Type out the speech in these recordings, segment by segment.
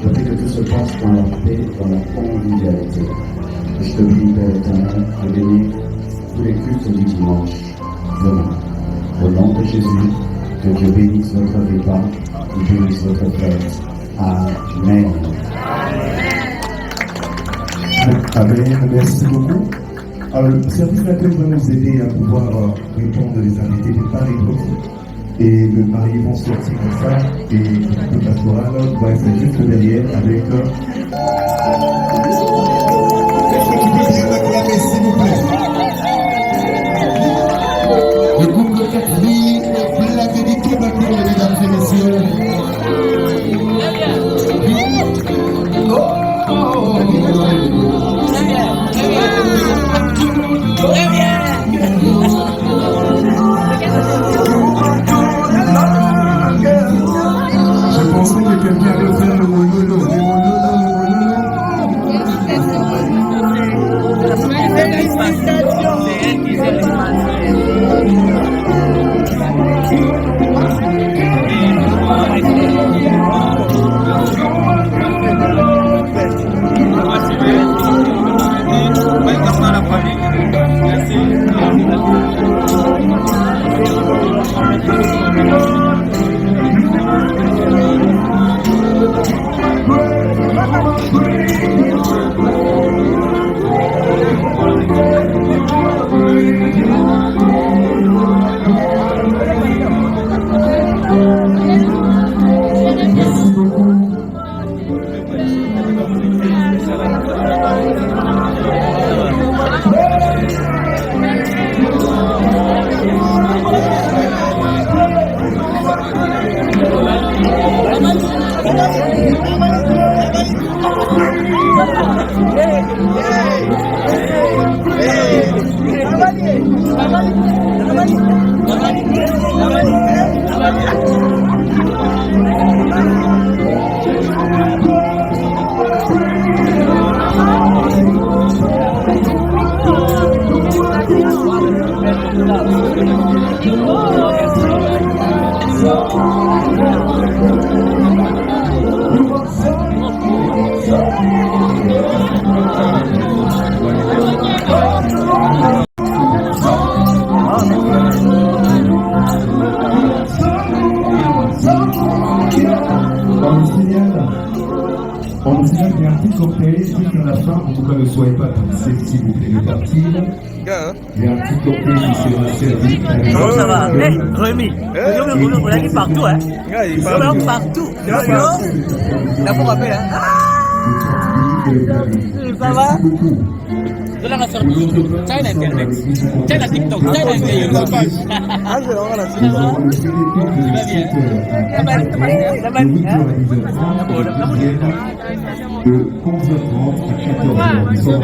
Je prie que tout se passe dans la paix, dans la convivialité. Et je te prie, Père éternel, de bénir tous les cultes du dimanche demain. Au nom de Jésus, que Dieu bénisse votre repas, qu'il bénisse votre fête. Amen. Amen, merci beaucoup. Alors, le service d'accueil va nous aider à pouvoir répondre les invités des paris. Et le mari vont sortir comme ça, et le pastoral va être juste derrière avec. Est-ce que tu peux bien l'acclamer, s'il vous plaît? Le groupe de Catherine, la vérité maintenant, mesdames et messieurs. Très bien. Je pensais que quelqu'un allait faire le monologue. On nous signale qu'il y a un petit cocktail, juste à la fin, en tout cas ne soyez pas pressés, s'il vous plaît, de partir. Il y a un petit cocktail qui s'est servi. Comment ça va? Rémi, on l'a dit partout, hein? Il partout. D'abord, rappel, hein? Ça va? Je l'ai sur China Internet, China TikTok, China Internet. Ah, je vais ça va bien. De 11h30 à 14h. Nous sommes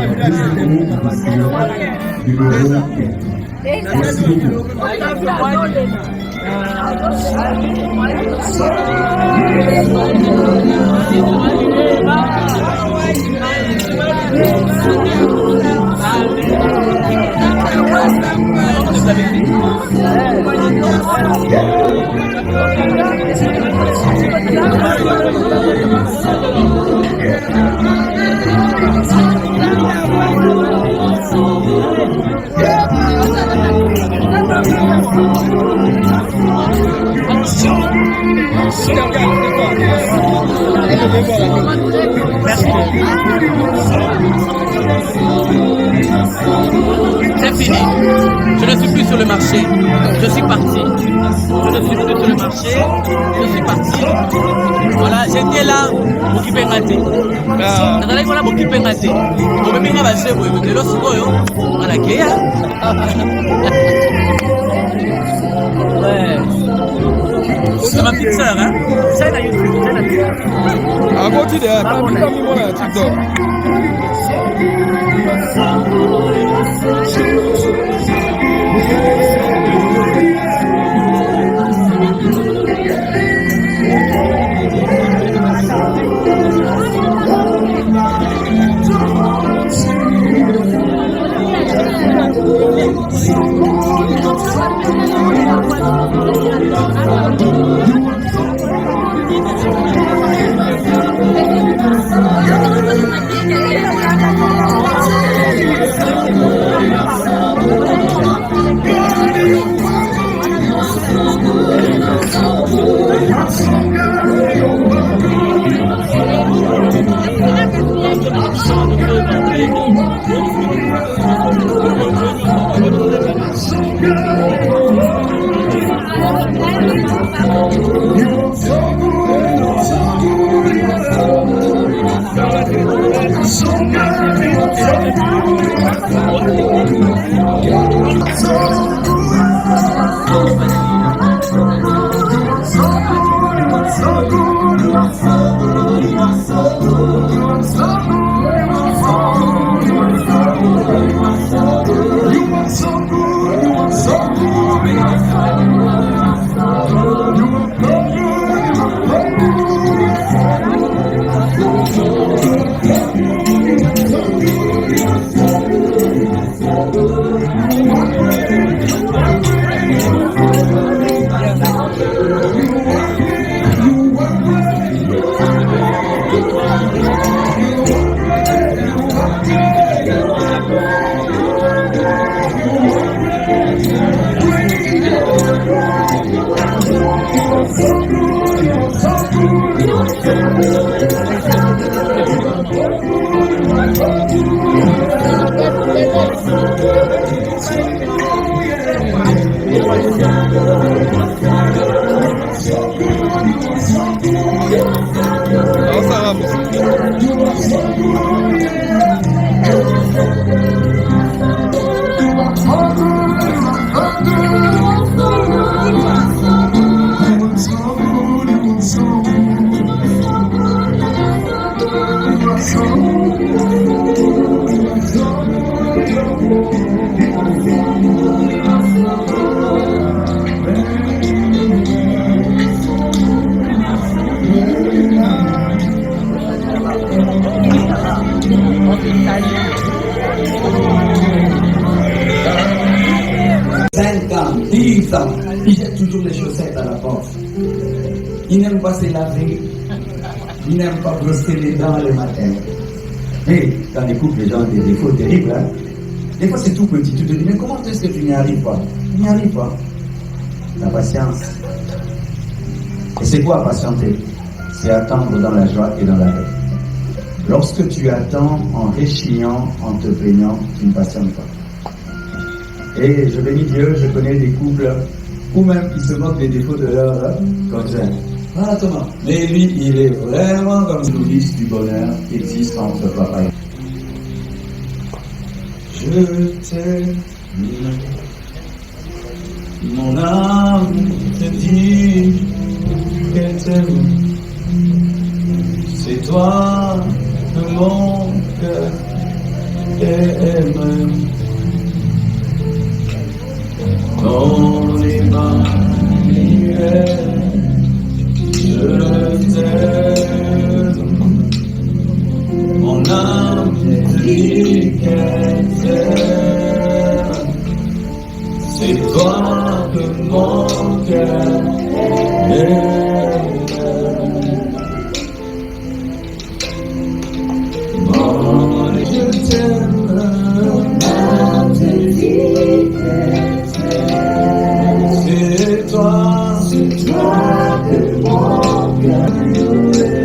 à 2 numéro 4. Merci beaucoup. C'est fini. Je ne suis plus sur le marché. Je suis parti. Je ne suis plus sur le marché. Je suis parti. Voilà, j'étais là, mon qui peut rater. Voilà, mon qui peut rater. On me met à bâcher, vous écoutez, là, c'est quoi, on a la guerre. Ouais. C'est ma petite sœur, hein. C'est la YouTube, c'est la YouTube. Ah, continue, hein. Pas mis moi là, TikTok. Il jette toujours les chaussettes à la porte. Il n'aime pas se laver. Il n'aime pas brosser les dents le matin. Et dans les couples, les gens ont des défauts terribles. Hein? Des fois, c'est tout petit. Tu te dis, mais comment est-ce que tu n'y arrives pas? Tu n'y arrives pas. La patience. Et c'est quoi patienter? C'est attendre dans la joie et dans la paix. Lorsque tu attends en réchignant, en te plaignant, tu ne patientes pas. Et je bénis Dieu, je connais des couples ou même qui se moquent des défauts de leur conjoint. Ah Thomas, mais lui, il est vraiment comme une liste du bonheur qui existe entre papa et je t'aime, mon âme te dit qu'elle t'aime. C'est toi que mon cœur aime. Mon Emmanuel, je t'aime. Mon âme te dit qu'elle t'aime. C'est toi que mon cœur aime. Mon je t'aime. Mon âme te dit qu'elle t'aime. C'est toi que mon cœur aime.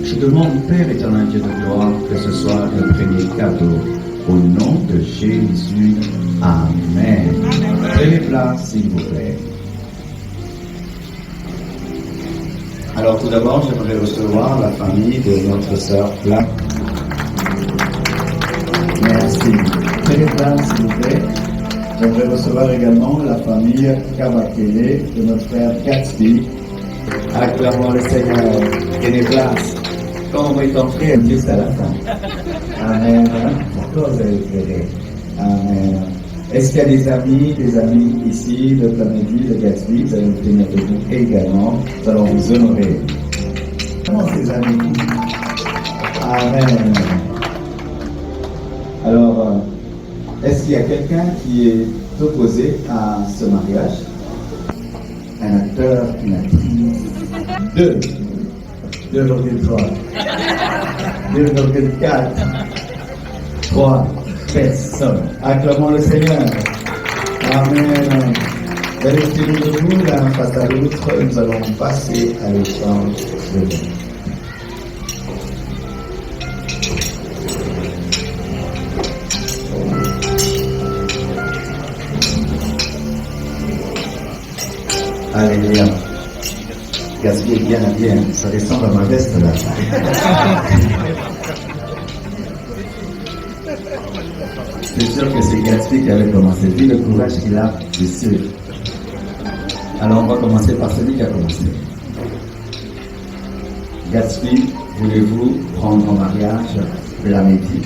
Je demande, Père éternel Dieu de gloire, que ce soit le premier cadeau. Au nom de Jésus. Amen. Prenez place, s'il vous plaît. Alors tout d'abord, j'aimerais recevoir la famille de notre sœur Flamme. Merci. Prenez place, s'il vous plaît. J'aimerais recevoir également la famille Kabakele de notre frère Gatsby. Acclamons le Seigneur. Prenez place. Quand on va être entré, jusqu'à la fin. Amen. Pourquoi vous avez pleuré? Amen. Est-ce qu'il y a des amis ici de Plamédie, de Gatsby? Vous allez vous tenir debout également. Nous allons vous honorer. Comment ces amis? Amen. Alors, Est-ce qu'il y a quelqu'un qui est opposé à ce mariage? Un acteur, une actrice. 2. 2,3. 2,4. 3 personnes. Acclamons le Seigneur. Amen. Restez-nous debout l'un face à l'autre. Nous allons passer à l'échange de vie. Alléluia. Gaspille est bien habillé, hein. Ça ressemble à ma veste là. C'est sûr que c'est Gatsby qui avait commencé. Vu le courage qu'il a, c'est sûr. Alors on va commencer par celui qui a commencé. Gatsby, voulez-vous prendre en mariage Lamédie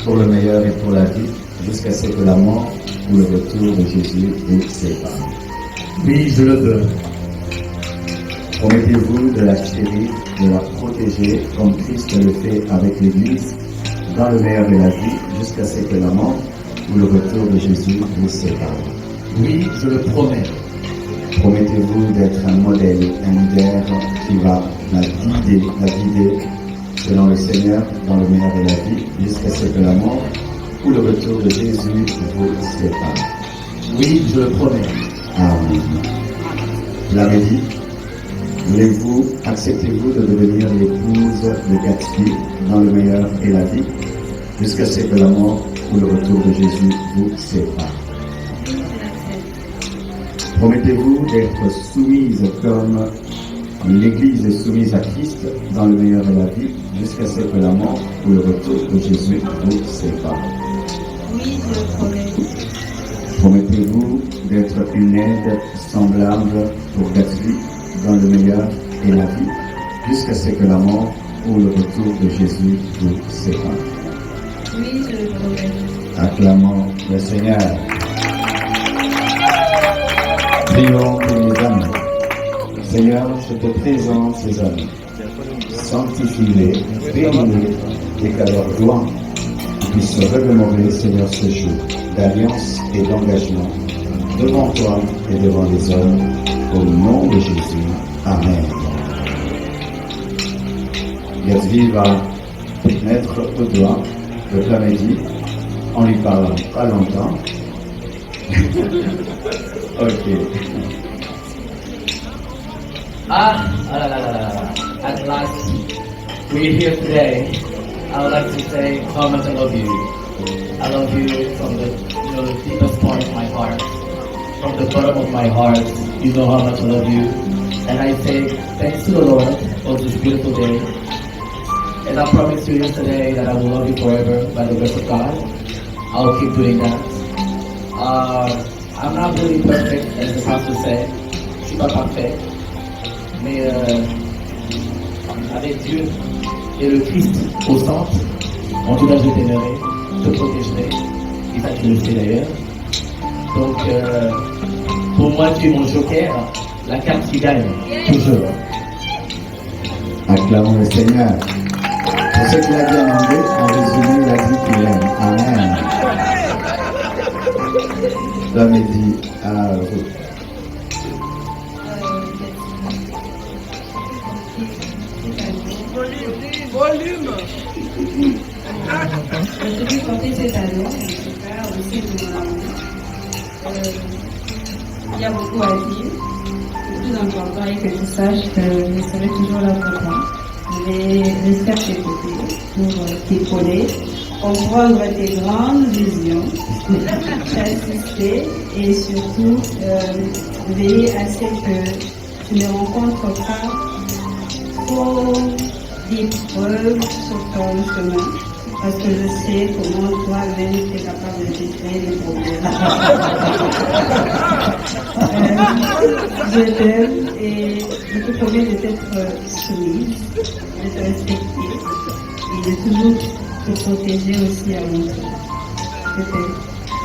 pour le meilleur et pour la vie, jusqu'à ce que la mort ou le retour de Jésus vous sépare? Oui, je le veux. Promettez-vous de la chérir, de la protéger, comme Christ le fait avec l'Église, dans le meilleur de la vie, jusqu'à ce que la mort ou le retour de Jésus vous sépare? Oui, je le promets. Promettez-vous d'être un modèle, un leader qui va la guider selon le Seigneur dans le meilleur de la vie, jusqu'à ce que la mort ou le retour de Jésus vous sépare? Oui, je le promets. Amen. Lamédie, acceptez-vous de devenir l'épouse de Gatsby dans le meilleur et la vie, jusqu'à ce que la mort ou le retour de Jésus vous sépare? Promettez-vous d'être soumise comme l'Église est soumise à Christ dans le meilleur de la vie, jusqu'à ce que la mort ou le retour de Jésus vous sépare? Oui, je le promets. Promettez-vous d'être une aide semblable pour Gatsby dans le meilleur et la vie, jusqu'à ce que la mort ou le retour de Jésus vous sépare? Oui, je le promets. Acclamons le Seigneur. Prions pour les amis. Seigneur, je te présente ces amis. Sanctifie-les, bénis-les, et qu'à leur gloire, ils puissent se remémorer, Seigneur, ce jour d'alliance et d'engagement devant toi et devant les hommes, au nom de Jésus. Amen. Gatsby va mettre au doigt le Lamédie en lui parlant pas longtemps. Ok. At last, we're here today. I would like to say how much I love you. I love you from the deepest point of my heart. From the bottom of my heart, you know how much I love you. And I say thanks to the Lord for this beautiful day. And I promised you yesterday that I will love you forever by the grace of God. I'll keep doing that. I'm not really perfect, as the pastor said. Je suis pas parfait. Mais avec Dieu et le Christ au centre, en tout cas je t'aimerai, je te protégerai. Et ça tu le sais d'ailleurs. Donc pour moi tu es mon joker, la carte qui gagne, toujours. Acclamons le Seigneur. Pour ceux qui l'ont demandé, en résumé, il a dit qu'il aime. Amen. Lamédie à vous. Volume. Je vais compter cette année, en tout cas, aussi de mon amour. Il y a beaucoup à dire. Le plus important est que tu saches que je serai toujours là pour toi. Je vais rester à tes côtés pour t'épauler, comprendre tes grandes visions, t'assister et surtout veiller à ce que tu ne rencontres pas trop d'épreuves sur ton chemin, parce que je sais comment toi-même tu es capable de te créer des problèmes. Je t'aime et je te promets de t'être soumise, de te respecter et de toujours te protéger aussi à mon tour. Je t'aime.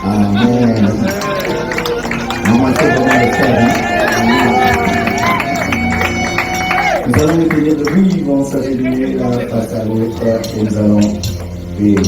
Amen. Maman, c'est vraiment le faire. Nous allons nous tenir debout, ils vont s'agenouiller l'un face à l'autre et nous allons bénir.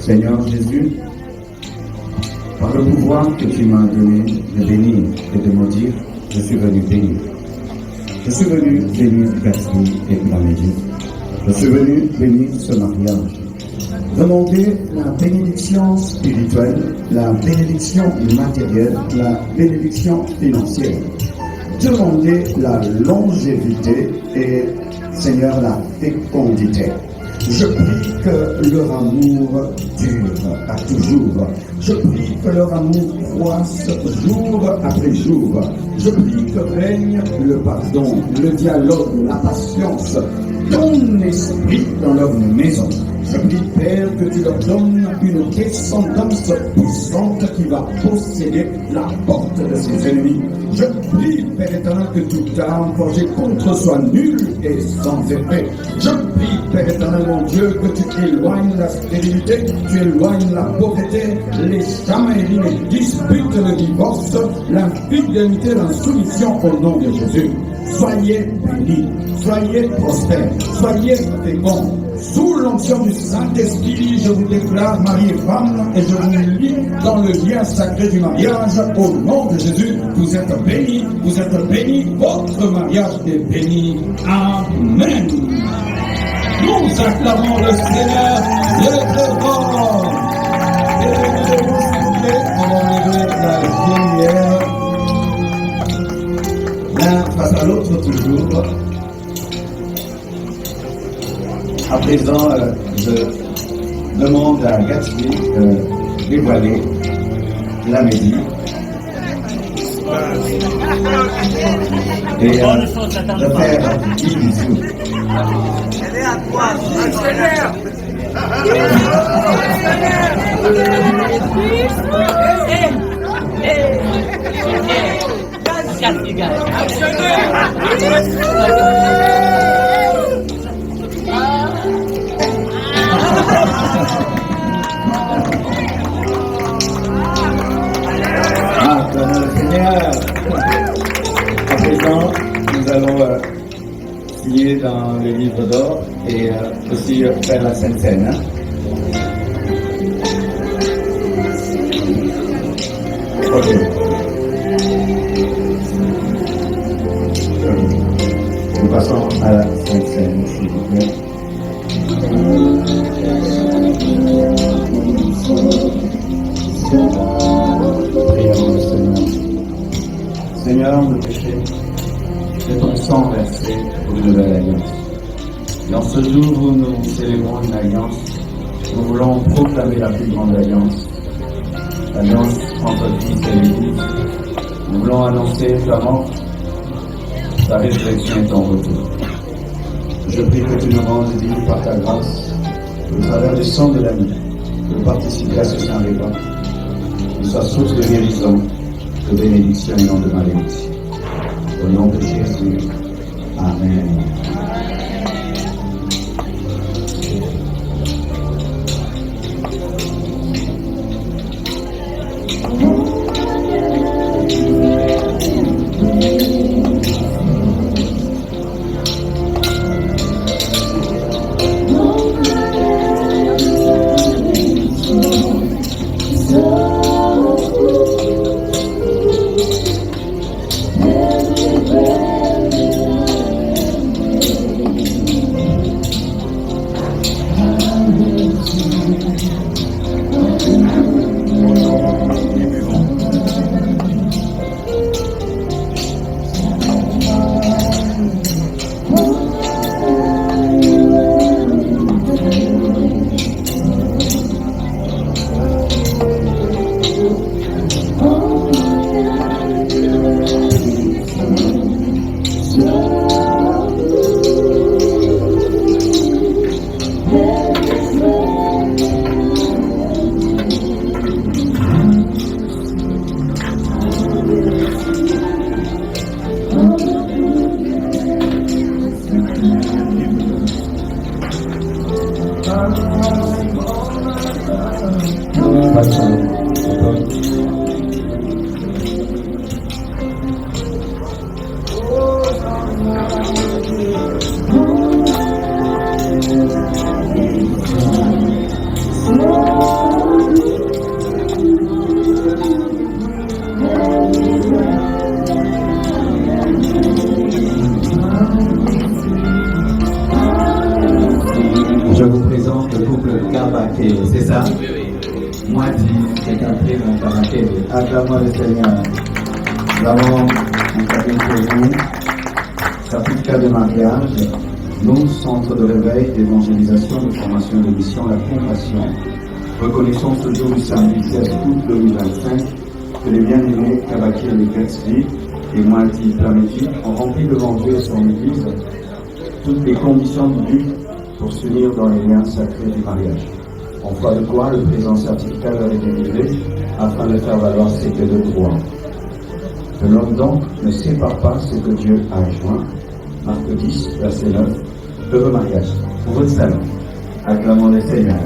Seigneur Jésus, par le pouvoir que tu m'as donné de bénir et de maudire, je suis venu bénir. Je suis venu bénir Gatsby et Plamédie. Je suis venu bénir ce mariage. Demander la bénédiction spirituelle, la bénédiction matérielle, la bénédiction financière. Demander la longévité et, Seigneur, la fécondité. Je prie que leur amour dure à toujours. Je prie que leur amour croisse jour après jour. Je prie que règne le pardon, le dialogue, la patience, ton esprit dans leur maison. Je prie, Père, que tu leur donnes une descendance puissante qui va posséder la porte de ses ennemis. Je prie, Père éternel, que toute arme forgée contre soit nulle et sans effet. Je prie, Père éternel, mon Dieu, que tu éloignes la stérilité, tu éloignes la pauvreté, les chamailleries, les disputes, le divorce, l'infidélité, l'insoumission au nom de Jésus. Soyez bénis, soyez prospères, soyez féconds. Sous l'onction du Saint-Esprit, je vous déclare mari et femme et je vous lie dans le lien sacré du mariage au nom de Jésus. Vous êtes bénis, votre mariage est béni. Amen. Nous acclamons le Seigneur, le devant. Et vous soufflez, on va lever la lumière. L'un face à l'autre toujours. À présent, je demande à Gatsby de dévoiler la mélodie et de faire un petit bisou. Elle est à toi, comme le Seigneur. À présent, nous allons signer dans le livre d'or et aussi faire la Sainte Seine. Ok. Nous passons à la Sainte Seine, s'il vous plaît. Prions le Seigneur. Seigneur, le péché, c'est ton sang versé pour une nouvelle alliance. Dans ce jour où nous célébrons une alliance, nous voulons proclamer la plus grande alliance, l'alliance entre Christ et l'Église. Nous voulons annoncer ta mort, ta résurrection et ton retour. Je prie que tu nous rendes dignes par ta grâce, au travers du sang de l'agneau, de participer à ce saint repas, qui soit source de guérison, de bénédiction et non de malédiction. Au nom de Jésus. Amen. Moi, c'est entré dans ta raquette. Acclamons le Seigneur. Nous avons un cadeau pour vous. Certificat de mariage. Nous, Centre de réveil, d'évangélisation, de formation de mission, la compassion. Reconnaissons ce jour du samedi 16 août 2025 que les bien-aimés Kabakir de Kertzli et Moati Plamétu ont rempli devant Dieu et son Église toutes les conditions du but pour s'unir dans les liens sacrés du mariage. En foi de quoi le présent certificat leur est délivré afin de faire valoir ses clés de droit. Que l'homme donc ne sépare pas ce que Dieu a joint. Marc 10, verset 9. Heureux mariage pour votre salut. Acclamons le Seigneur.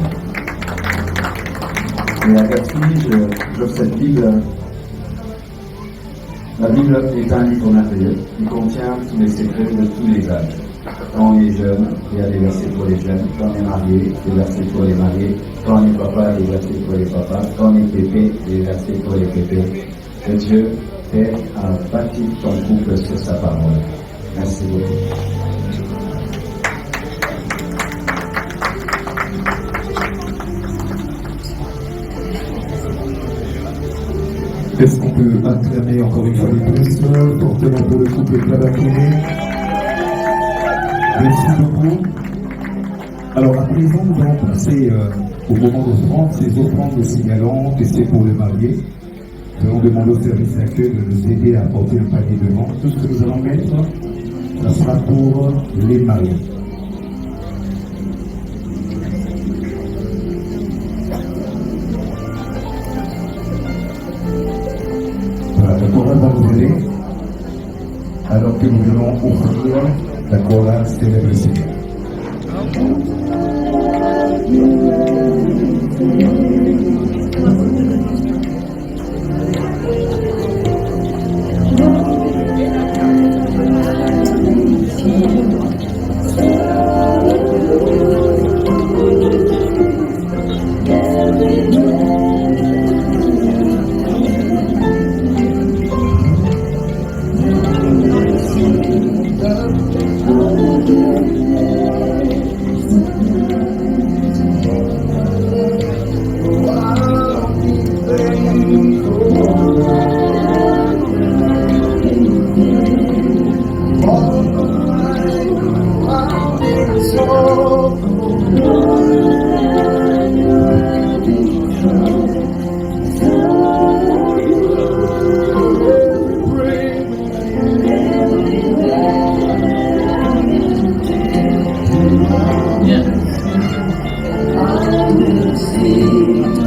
Et la quatrième, j'offre cette Bible. La Bible est un livre merveilleux qui contient tous les secrets de tous les âges. Quand on est jeune, il y a des versets pour les jeunes. Quand on est marié, des versets pour les mariés. Quand on est papa, des versets pour les papas. Quand on est pépé, des versets pour les pépés. Que Dieu t'aide à bâtir ton couple sur sa parole. Merci beaucoup. Est-ce qu'on peut acclamer encore une fois les plus fortement pour le couple Kabakiré? Merci beaucoup. Alors à présent, nous allons passer au moment d'offrande, ces offrandes nous signalant que c'est pour le marié. Nous allons demander au service d'accueil de nous aider à apporter un panier de vente. Tout ce que nous allons mettre, ça sera pour les mariés. Voilà, la chorale va nous aider alors que nous allons offrir la chorale célèbre le Seigneur.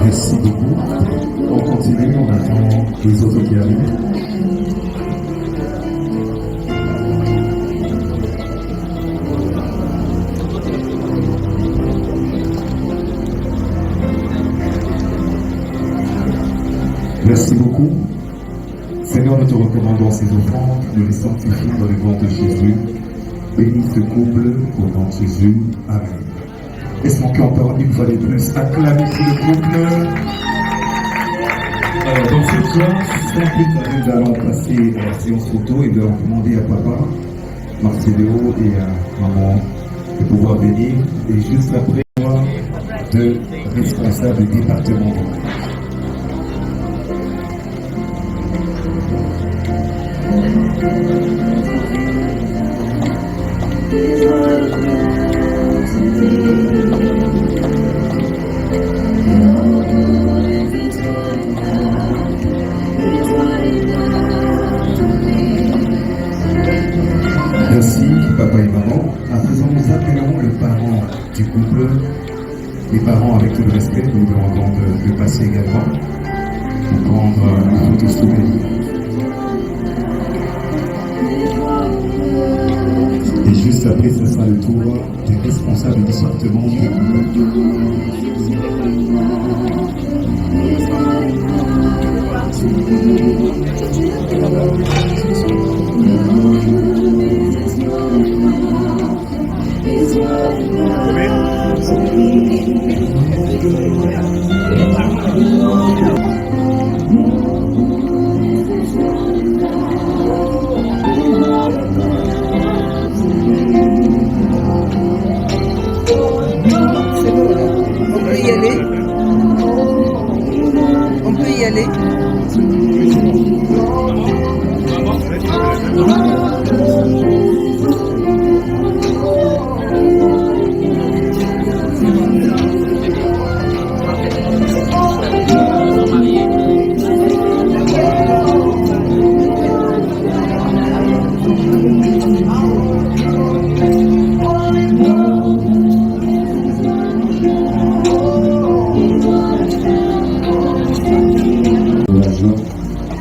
Merci beaucoup. On continue, on attend les autres qui arrivent. Merci beaucoup. Seigneur, nous te recommandons ces offrandes, nous les sanctifions dans le nom de Jésus. Bénis ce couple au nom de Jésus. Amen. Laisse-moi encore une fois de plus acclamer pour le couple. Alors, dans cette séance, sans plus tarder, nous allons passer à la séance photo et nous allons demander à papa, Marcelo et à maman de pouvoir venir. Et juste après, moi, de responsable du département. Merci, papa et maman. À présent, nous appelons le parent du couple. Les parents, avec tout le respect, nous demandons de passer également pour prendre une photo souvenir. Et juste après, ce sera le tour des responsables du département du On peut y aller. on peut y aller.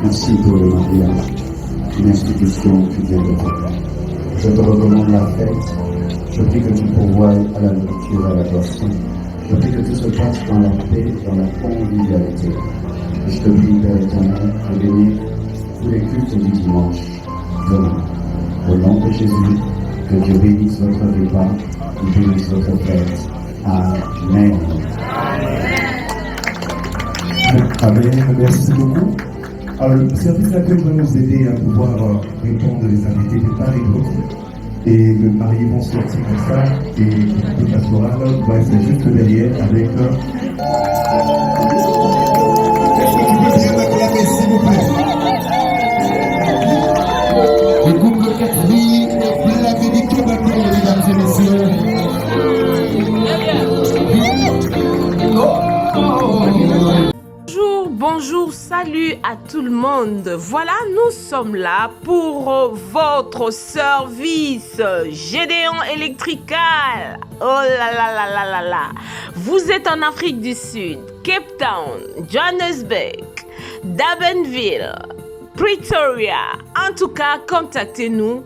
Merci pour le mariage, une institution qui vient de toi. Je te recommande la fête. Je prie que tu pourvoies à la nourriture et à la boisson. Je prie que tout se passe dans la paix et dans la convivialité. Et je te prie, Père éternel, de bénir tous les cultes du dimanche demain. Au nom de Jésus, que Dieu bénisse votre repas, qu'il bénisse votre fête. Amen. Amen, merci beaucoup. Alors, le service d'accueil va nous aider à pouvoir répondre les invités de part et d'autre. Et le mariés vont sortir comme ça, et le pastoral va être juste derrière avec. Est-ce que tu peux bien m'acclamer, s'il vous plaît? Le groupe de Catherine, la bénédiction d'accueil, mesdames et messieurs. Bonjour, salut à tout le monde. Voilà, nous sommes là pour votre service Gédéon Electrical. Oh là là là là là là. Vous êtes en Afrique du Sud, Cape Town, Johannesburg, Durbanville, Pretoria. En tout cas, contactez-nous.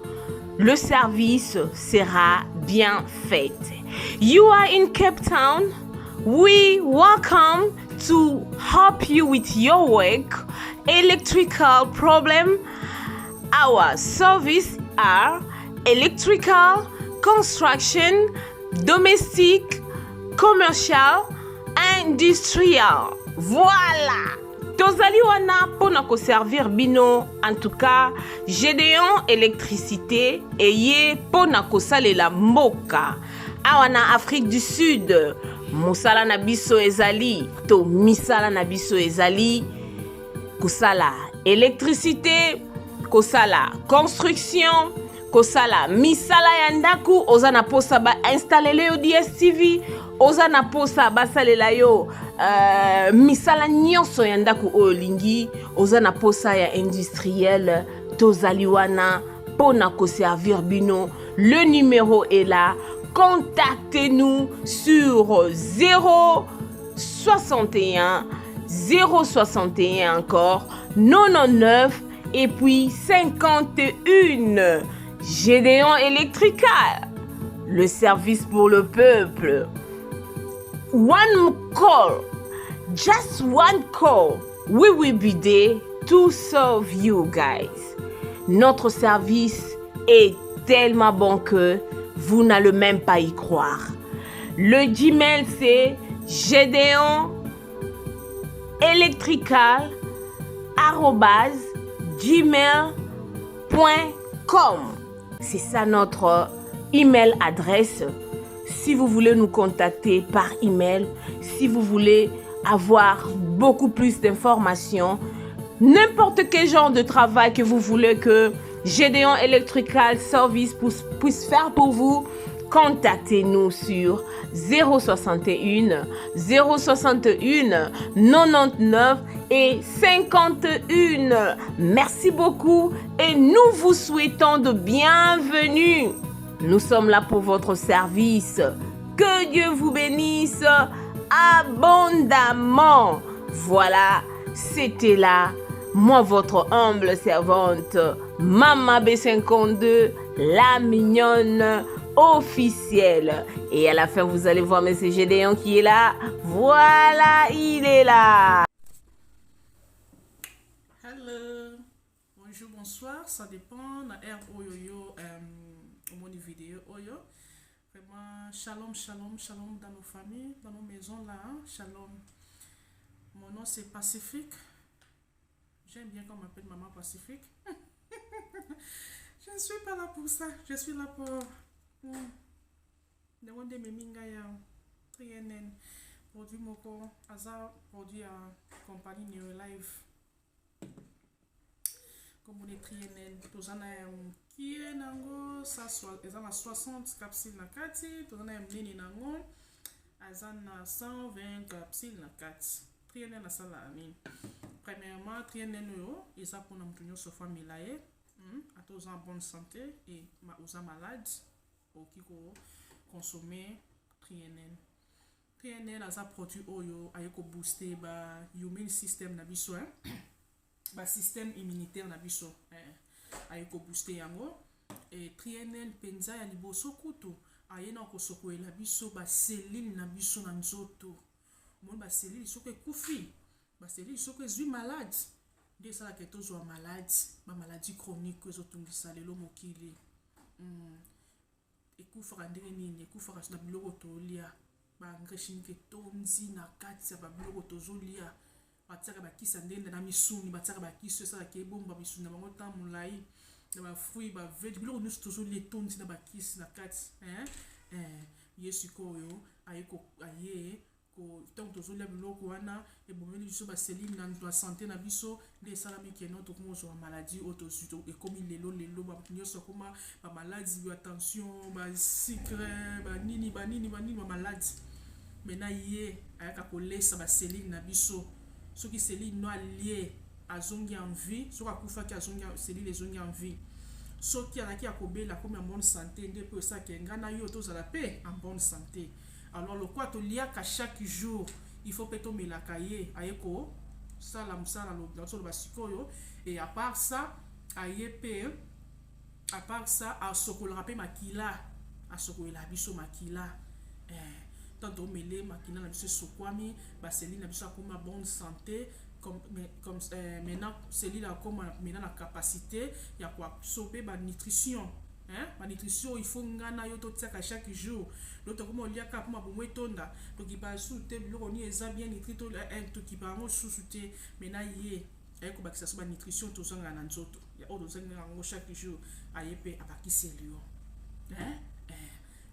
Le service sera bien fait. You are in Cape Town. We welcome to help you with your work, electrical problem. Our service are electrical, construction, domestic, commercial, industrial. Voilà. Tozali wana pona ko servir bino, en tout cas, Gédéon électricité eye pona ko salela mboka. Awana Afrique du Sud. Mosala na biso ezali to misala na biso ezali kosala électricité, kosala construction, kosala misala ya ndaku, oza na posa ba installer yo DSTV, oza na posa ba salela yo misala nyonso ya ndaku olingi, oza na posa ya industriel, tozali wana pona ko servir bino. Le numéro est là. Contactez-nous sur 061 061 encore 99 et puis 51. Gédéon Electrical, le service pour le peuple. One call, just one call, we will be there to serve you guys. Notre service est tellement bon que vous n'allez même pas y croire. Le Gmail, c'est gédéon-electrical@gmail.com. C'est ça notre email adresse. Si vous voulez nous contacter par email, si vous voulez avoir beaucoup plus d'informations, n'importe quel genre de travail que vous voulez que Gédéon Electrical Service puisse faire pour vous, contactez-nous sur 061 061 99 et 51. Merci beaucoup et nous vous souhaitons de bienvenue. Nous sommes là pour votre service. Que Dieu vous bénisse abondamment. Voilà, c'était là, moi votre humble servante, Mama B52, la mignonne officielle. Et à la fin, vous allez voir M. Gédéon qui est là. Voilà, il est là. Hello, bonjour, bonsoir, ça dépend de l'air oyoyo au mon vidéo oyo. Vraiment, shalom, shalom, shalom dans nos familles, dans nos maisons là, hein? Shalom. Mon nom c'est Pacifique. J'aime bien qu'on m'appelle Maman Pacifique. Je ne suis pas là pour ça. Je suis là pour demander mes mingaya. produit moko aza produit à compagnie Neolife comme on écrit tozana kie nango ça soit ezana 60 capsules na kati tozana mnene nango azana 120 capsules na kati trienen na sala ami premièrement trienen yo eza pour na mutu nyonso famila ye atoza en bonne santé et oza malade oki ko consommer trienen. Trienen aza produit oyo aye ko booster ba immune system na biso ba système immunitaire na biso aye ko booster yango et trienen penza ya liboso kutu aye na ko sokoela biso ba cellule na biso na nzoto mon ba cellule soko ekufi ba cellule soko ezwi malade nde sala ke tozwa malade ba maladie chronique ezotungisa lelo mokili ekufaka ndenge nini ekufaka na biloko tolia ba engrais chimique tonzi na kati ya ba biloko tozolia batiaka bakisa ndenge na misuni batiaka bakisi esala ke ebomba misuni na bango ntan molai na bafruit bavege biloko nyonso tozolia tonzi na bakisi na kati ye sikoyo aye ntango tozolia biloko wana ebomeli biso baselile na santé na biso nde esalami keno tokoma ozwa maladie oyo tozwi ekomi lelo bato nyonso akoma bamaladi batension basikre banini bamaladi mena ye ayaka kolesa baselile na biso soki selile no alie azongi en vie soki akufaki selile ezongi en vie soki azalaki ya kobela akomi en bonne santé nde mpe esalaka nga na yo tozala mpe en bonne santé. Alors le quoi to liaka chaque jour il faut peut tomelaka ye aye ko sala musala lo basikoyo et à part ça aye pe à part ça asokola pe makila asokola biso makila tant mele makila na biso sokwami ba cellule na biso akoma bonne santé comme maintenant cellule akoma maintenant la capacité ya ko absorber ba nutrition ma nutrition il faut ngana yo to tiaka chaque jour l'autre comme on liaka pour ma bomo etonda to ki ba souté biloko ni eza bien nutri to to ki ba ngo souté mena ye ay ko bakisa ba nutrition to zanga na nzoto ya o do zanga ngo chaque jour ayepe abakisi lio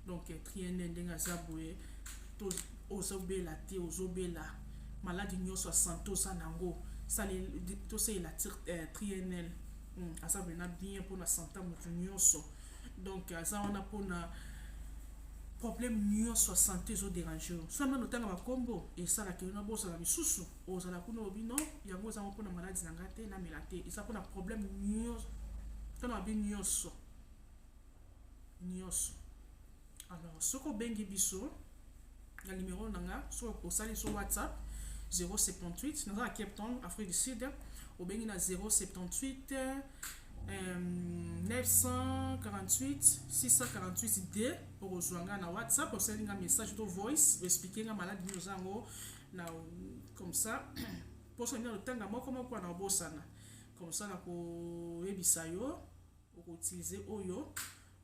donc trienen ndenga zabwe to ozobela te ozobela maladie nyonso santo sanango sale to c'est la trienen asa bena bien pour la santé mutu nyonso donc ça on a pour na problème nyonso santé zo déranger so na notanga makombo et ça la ke na bosa la misusu ozala kuna obino yango za pour na maladie na ngate na melate et ça pour na problème nyonso to na bi nyonso alors soko bengi biso na numéro nanga so osali sur WhatsApp 078 dans la Cape Town Afrique du Sud au bengi na 078 948 648 D pour rejoindre na WhatsApp pour sender un message de voice expliquer la maladie nous zango na comme ça pour se le temps moi comment quoi na bosana comme ça na ko ebisa yo ko utiliser oyo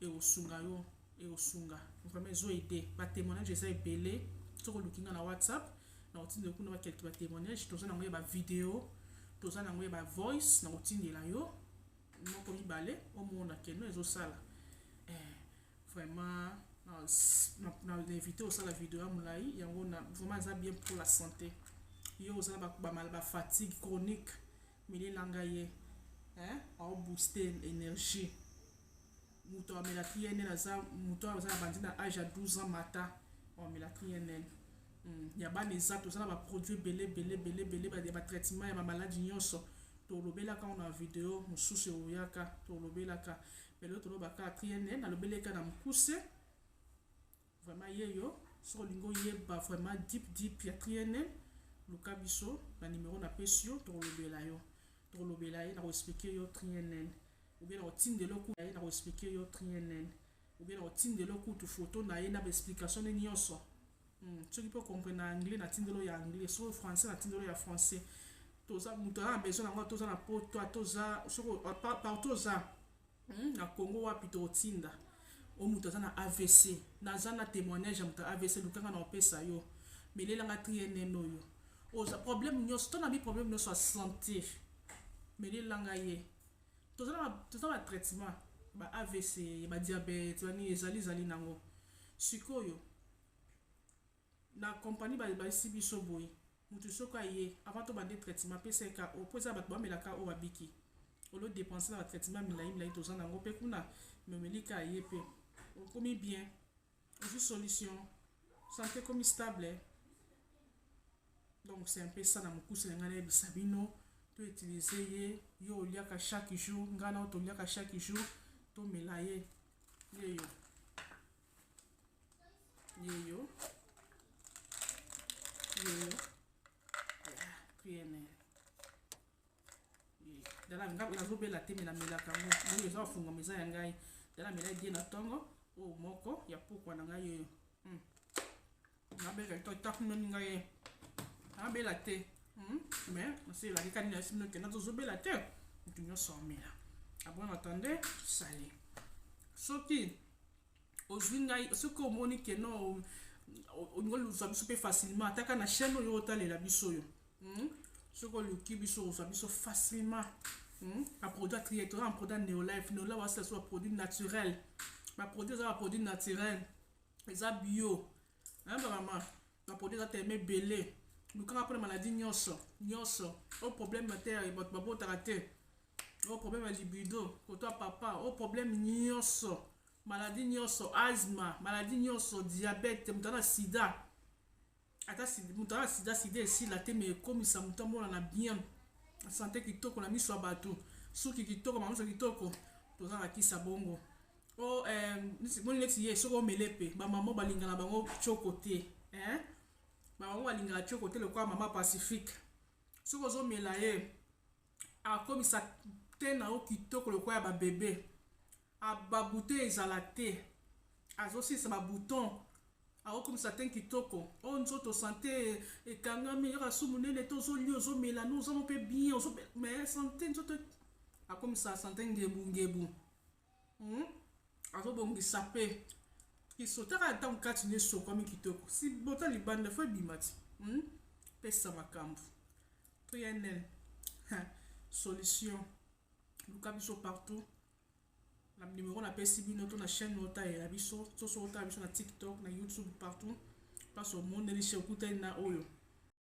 et osunga yo et osunga vraiment zo aider ba témoignage ça epelé sur le looking na WhatsApp na otinde ko na quelques témoignages to ça na ba vidéo to ça na ba voice na otinde la yo non comme balé au monde que nous ezo sala vraiment na invité au sala vidéo mulai yango na vraiment ça bien pour la santé yo za ba mal ba fatigue chronique mili langaye a booster énergie muto amela trienen na za muto za bandi na âge à 12 ans mata on amela trienen ya ba les autres ça ba produit belé ba traitement ya ba maladie nyonso tolobelaka on a vidéo mosusu oyaka tolobelaka pelo tolobaka trienen na lobeleka na mukuse vraiment yeyo sur lingo yeba vraiment deep ya trienen luka biso na numéro na pesio tolobela yo na expliquer yo trienen ou bien otinde loku na expliquer yo trienen ou bien otinde loku tu photo na ye na explication ni nyonso tu peux comprendre en anglais na tindelo ya anglais sur français na tindelo ya français toza mutu a besoin na toza na poto toza soko partout za na Congo wapi totinda o mutu aza na AVC na za na témoignage ya mutu AVC lukanga na opesa yo melela nga trienen oyo oza problème nyonso to na bi problème nyonso santé melela nga ye toza na traitement ba AVC ba diabète bani ezali nango sikoyo na compagnie baisi biso boye mutu soko aye avant to bande traitement apesa ye ka o po eza bato bamelaka oyo babiki olo dépense na batraitement milai toza nango mpe kuna memeli ka aye mpe okomi bien ozwi solution santé ekomi stable. Donc c'est un peu ça na mokuse na ngai nayebisa bino to utilize ye yo oliaka chaque jour ngai na toliaka chaque jour tomela ye yeyo priene dala nazobela te me namelaka ngo moi eza bafungama eza ya ngai dala mela edie na ntongo oyo moko ya pokwa na ngai yeyo nabeka takunoni ngai ye nabela te mais naselelaki kani na esi bino kenda tozobela te mutu nyonso amela abon attende sali soki ozwi ngai soki omoni keno olingi oluzwa biso mpe facilement ataka na chaîne oyo otalela biso oyo soki oluki biso ozwa biso facilement baproduit atrie toza na produit neolife wasila so baproduit naturel baproduit eza baproduit naturel eza bio bamama baproduit eza teme ebele lukanga mpona maladi nyonso o problème te bato babotaka te o problème ya libido koto ya papa o problème nyonso maladi nyonso asthme maladi nyonso diabète moto ana sida ata moto ana sida esila te me ekomisa moto amonana bien santé kitoko na miso ya bato suki kitoko mamiso kitoko toza na kisa bongo moni neti ye soki omele mpe bamama balingana bango tioko te bamama balingana tioko te lokola mama pacifique soki ozomela ye akomisa te na yo kitoko lokola ya babebe babouton ezala te azosilisa babouton akokomisa te kitoko oyo nzoto santé ekangami yaka su monene te ozolia ozomela no ozamo mpe bien mais santé nzoto akomisa santé ngebu azobongisa mpe kisotaka ntango kati na esokwami kitoko si bota libanda fo ebima ti pesa makambo trienel solution luka biso partout na numéro napesi bino to na chaîne otalela biso soso otala biso na TikTok na YouTube partout place omoneli chez okutani na oyo